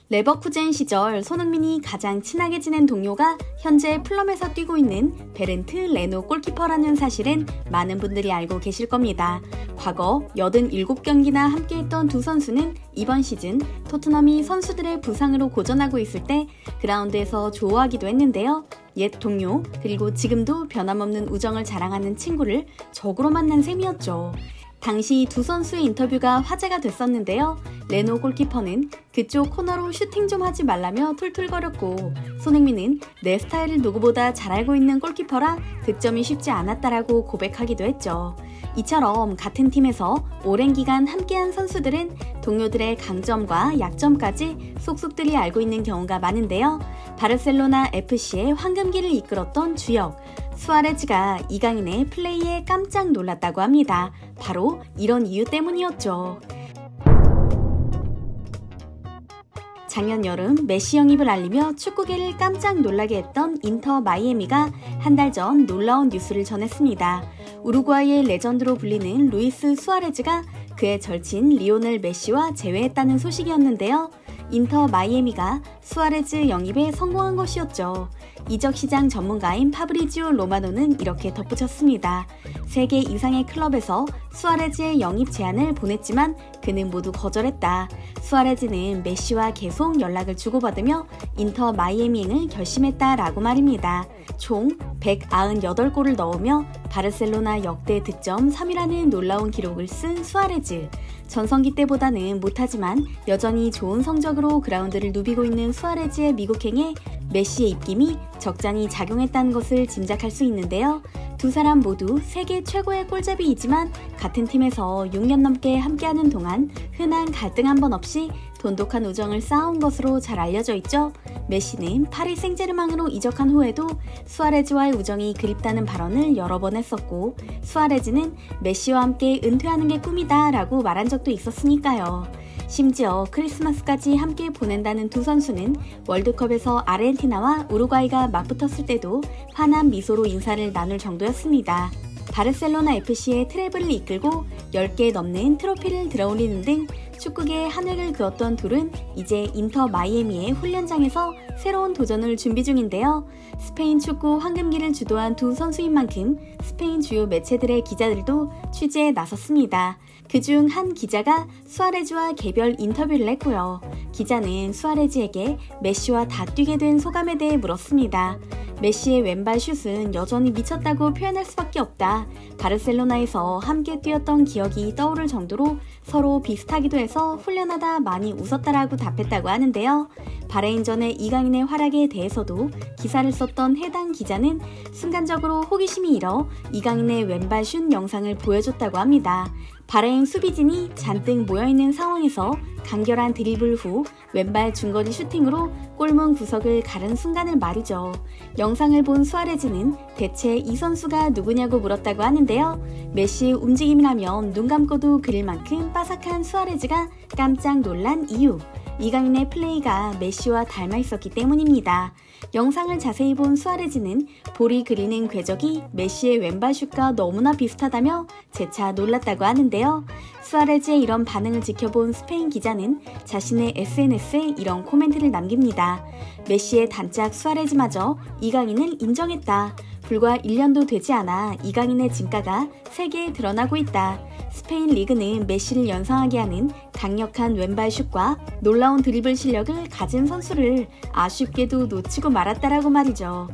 레버쿠젠 시절 손흥민이 가장 친하게 지낸 동료가 현재 플럼에서 뛰고 있는 베른트 레노 골키퍼라는 사실은 많은 분들이 알고 계실 겁니다. 과거 87경기나 함께했던 두 선수는 이번 시즌 토트넘이 선수들의 부상으로 고전하고 있을 때 그라운드에서 조우하기도 했는데요. 옛 동료, 그리고 지금도 변함없는 우정을 자랑하는 친구를 적으로 만난 셈이었죠. 당시 두 선수의 인터뷰가 화제가 됐었는데요. 레노 골키퍼는 그쪽 코너로 슈팅 좀 하지 말라며 툴툴거렸고, 손흥민은 내 스타일을 누구보다 잘 알고 있는 골키퍼라 득점이 쉽지 않았다라고 고백하기도 했죠. 이처럼 같은 팀에서 오랜 기간 함께한 선수들은 동료들의 강점과 약점까지 속속들이 알고 있는 경우가 많은데요. 바르셀로나 FC의 황금기를 이끌었던 주역 수아레즈가 이강인의 플레이에 깜짝 놀랐다고 합니다. 바로 이런 이유 때문이었죠. 작년 여름 메시 영입을 알리며 축구계를 깜짝 놀라게 했던 인터 마이애미가 한 달 전 놀라운 뉴스를 전했습니다. 우루과이의 레전드로 불리는 루이스 수아레즈가 그의 절친 리오넬 메시와 재회했다는 소식이었는데요. 인터 마이애미가 수아레즈 영입에 성공한 것이었죠. 이적시장 전문가인 파브리지오 로마노는 이렇게 덧붙였습니다. 3개 이상의 클럽에서 수아레즈의 영입 제안을 보냈지만 그는 모두 거절했다. 수아레즈는 메시와 계속 연락을 주고받으며 인터 마이애미행을 결심했다라고 말입니다. 총 198골을 넣으며 바르셀로나 역대 득점 3위라는 놀라운 기록을 쓴 수아레즈. 전성기 때보다는 못하지만 여전히 좋은 성적으로 그라운드를 누비고 있는 수아레즈의 미국행에 메시의 입김이 적잖이 작용했다는 것을 짐작할 수 있는데요. 두 사람 모두 세계 최고의 골잡이이지만 같은 팀에서 6년 넘게 함께하는 동안 흔한 갈등 한 번 없이 돈독한 우정을 쌓아온 것으로 잘 알려져 있죠. 메시는 파리 생제르맹으로 이적한 후에도 수아레즈와의 우정이 그립다는 발언을 여러 번 했었고, 수아레즈는 메시와 함께 은퇴하는 게 꿈이다 라고 말한 적도 있었으니까요. 심지어 크리스마스까지 함께 보낸다는 두 선수는 월드컵에서 아르헨티나와 우루과이가 맞붙었을 때도 환한 미소로 인사를 나눌 정도였습니다. 바르셀로나 FC의 트래블을 이끌고 10개 넘는 트로피를 들어올리는 등 축구계의 한 획을 그었던 둘은 이제 인터 마이애미의 훈련장에서 새로운 도전을 준비 중인데요. 스페인 축구 황금기를 주도한 두 선수인 만큼 스페인 주요 매체들의 기자들도 취재에 나섰습니다. 그중 한 기자가 수아레즈와 개별 인터뷰를 했고요. 기자는 수아레즈에게 메시와 다 뛰게 된 소감에 대해 물었습니다. 메시의 왼발 슛은 여전히 미쳤다고 표현할 수밖에 없다. 바르셀로나에서 함께 뛰었던 기억이 떠오를 정도로 서로 비슷하기도 해서 훈련하다 많이 웃었다라고 답했다고 하는데요. 바레인전의 이강인의 활약에 대해서도 기사를 썼던 해당 기자는 순간적으로 호기심이 일어 이강인의 왼발 슛 영상을 보여줬다고 합니다. 바레인 수비진이 잔뜩 모여있는 상황에서 간결한 드리블 후 왼발 중거리 슈팅으로 골문 구석을 가른 순간을 말이죠. 영상을 본 수아레즈는 대체 이 선수가 누구냐고 물었다고 하는데요. 메시의 움직임이라면 눈 감고도 그릴 만큼 빠삭한 수아레즈가 깜짝 놀란 이유, 이강인의 플레이가 메시와 닮아 있었기 때문입니다. 영상을 자세히 본 수아레즈는 볼이 그리는 궤적이 메시의 왼발슛과 너무나 비슷하다며 재차 놀랐다고 하는데요. 수아레즈의 이런 반응을 지켜본 스페인 기자는 자신의 SNS에 이런 코멘트를 남깁니다. 메시의 단짝 수아레즈마저 이강인을 인정했다. 불과 1년도 되지 않아 이강인의 진가가 세계에 드러나고 있다. 스페인 리그는 메시를 연상하게 하는 강력한 왼발 슛과 놀라운 드리블 실력을 가진 선수를 아쉽게도 놓치고 말았다라고 말이죠.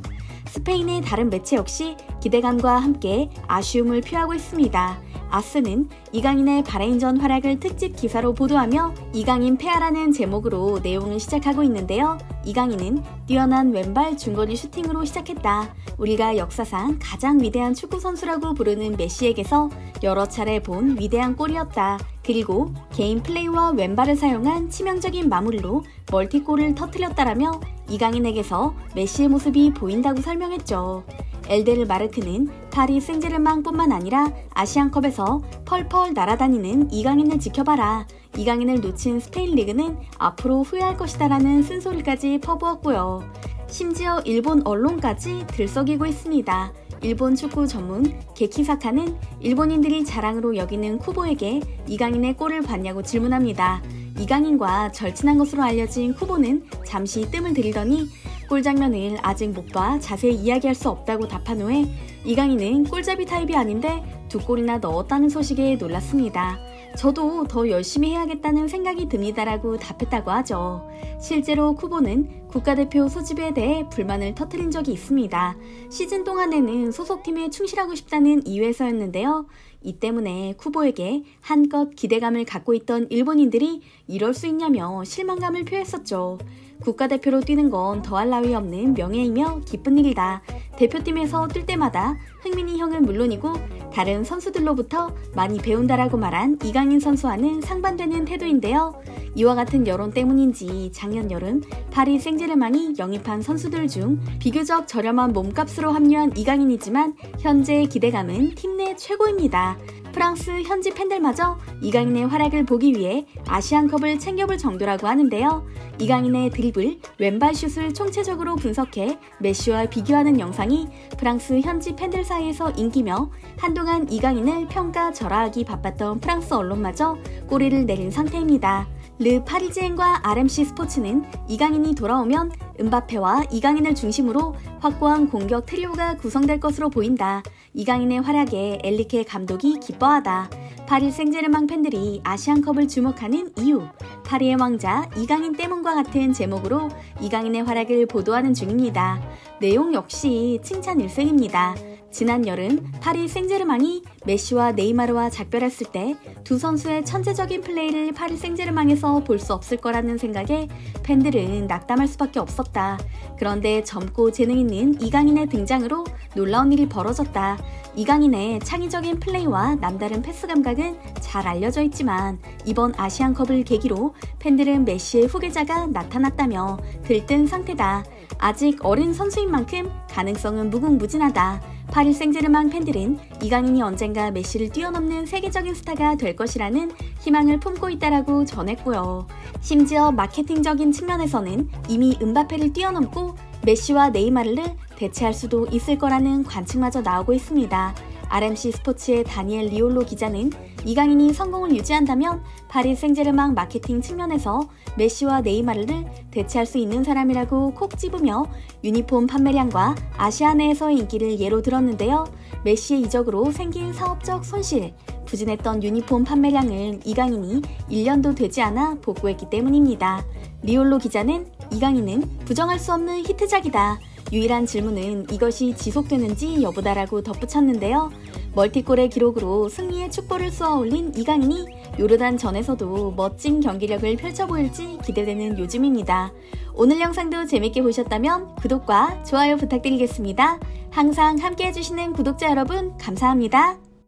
스페인의 다른 매체 역시 기대감과 함께 아쉬움을 표하고 있습니다. 아스는 이강인의 바레인전 활약을 특집 기사로 보도하며 이강인 폐하라는 제목으로 내용을 시작하고 있는데요. 이강인은 뛰어난 왼발 중거리 슈팅으로 시작했다. 우리가 역사상 가장 위대한 축구 선수라고 부르는 메시에게서 여러 차례 본 위대한 골이었다. 그리고 개인 플레이와 왼발을 사용한 치명적인 마무리로 멀티골을 터뜨렸다라며 이강인에게서 메시의 모습이 보인다고 설명했죠. 엘데르 마르크는 파리 생제르맹뿐만 아니라 아시안컵에서 펄펄 날아다니는 이강인을 지켜봐라. 이강인을 놓친 스페인 리그는 앞으로 후회할 것이다 라는 쓴소리까지 퍼부었고요. 심지어 일본 언론까지 들썩이고 있습니다. 일본 축구 전문 게키사카는 일본인들이 자랑으로 여기는 쿠보에게 이강인의 골을 봤냐고 질문합니다. 이강인과 절친한 것으로 알려진 쿠보는 잠시 뜸을 들이더니 골 장면을 아직 못 봐 자세히 이야기할 수 없다고 답한 후에 이강인은 골잡이 타입이 아닌데 2골이나 넣었다는 소식에 놀랐습니다. 저도 더 열심히 해야겠다는 생각이 듭니다라고 답했다고 하죠. 실제로 쿠보는 국가대표 소집에 대해 불만을 터뜨린 적이 있습니다. 시즌 동안에는 소속팀에 충실하고 싶다는 이유에서였는데요. 이 때문에 쿠보에게 한껏 기대감을 갖고 있던 일본인들이 이럴 수 있냐며 실망감을 표했었죠. 국가대표로 뛰는 건 더할 나위 없는 명예이며 기쁜 일이다. 대표팀에서 뛸 때마다 흥민이 형은 물론이고 다른 선수들로부터 많이 배운다라고 말한 이강인 선수와는 상반되는 태도인데요. 이와 같은 여론 때문인지 작년 여름 파리 생제르맹이 영입한 선수들 중 비교적 저렴한 몸값으로 합류한 이강인이지만 현재 기대감은 팀 내 최고입니다. 프랑스 현지 팬들마저 이강인의 활약을 보기 위해 아시안컵을 챙겨볼 정도라고 하는데요. 이강인의 드리블, 왼발 슛을 총체적으로 분석해 메시와 비교하는 영상이 프랑스 현지 팬들 사이에서 인기며 한동안 이강인을 평가절하하기 바빴던 프랑스 언론마저 꼬리를 내린 상태입니다. 르 파리지앵과 RMC 스포츠는 이강인이 돌아오면 음바페와 이강인을 중심으로 확고한 공격 트리오가 구성될 것으로 보인다. 이강인의 활약에 엘리케 감독이 기뻐하다. 파리 생제르맹 팬들이 아시안컵을 주목하는 이유, 파리의 왕자 이강인 때문과 같은 제목으로 이강인의 활약을 보도하는 중입니다. 내용 역시 칭찬 일색입니다. 지난 여름 파리 생제르맹이 메시와 네이마르와 작별했을 때 두 선수의 천재적인 플레이를 파리 생제르맹에서 볼 수 없을 거라는 생각에 팬들은 낙담할 수밖에 없었다. 그런데 젊고 재능 있는 이강인의 등장으로 놀라운 일이 벌어졌다. 이강인의 창의적인 플레이와 남다른 패스 감각은 잘 알려져 있지만 이번 아시안컵을 계기로 팬들은 메시의 후계자가 나타났다며 들뜬 상태다. 아직 어린 선수인 만큼 가능성은 무궁무진하다. 파리 생제르맹 팬들은 이강인이 언젠가 메시를 뛰어넘는 세계적인 스타가 될 것이라는 희망을 품고 있다라고 전했고요. 심지어 마케팅적인 측면에서는 이미 음바페를 뛰어넘고 메시와 네이마르를 대체할 수도 있을 거라는 관측마저 나오고 있습니다. RMC 스포츠의 다니엘 리올로 기자는 이강인이 성공을 유지한다면 파리 생제르맹 마케팅 측면에서 메시와 네이마르를 대체할 수 있는 사람이라고 콕 집으며 유니폼 판매량과 아시아 내에서의 인기를 예로 들었는데요. 메시의 이적으로 생긴 사업적 손실, 부진했던 유니폼 판매량을 이강인이 1년도 되지 않아 복구했기 때문입니다. 리올로 기자는 이강인은 부정할 수 없는 히트작이다. 유일한 질문은 이것이 지속되는지 여부다라고 덧붙였는데요. 멀티골의 기록으로 승리의 축보를 쏘아올린 이강인이 요르단 전에서도 멋진 경기력을 펼쳐보일지 기대되는 요즘입니다. 오늘 영상도 재밌게 보셨다면 구독과 좋아요 부탁드리겠습니다. 항상 함께 해주시는 구독자 여러분 감사합니다.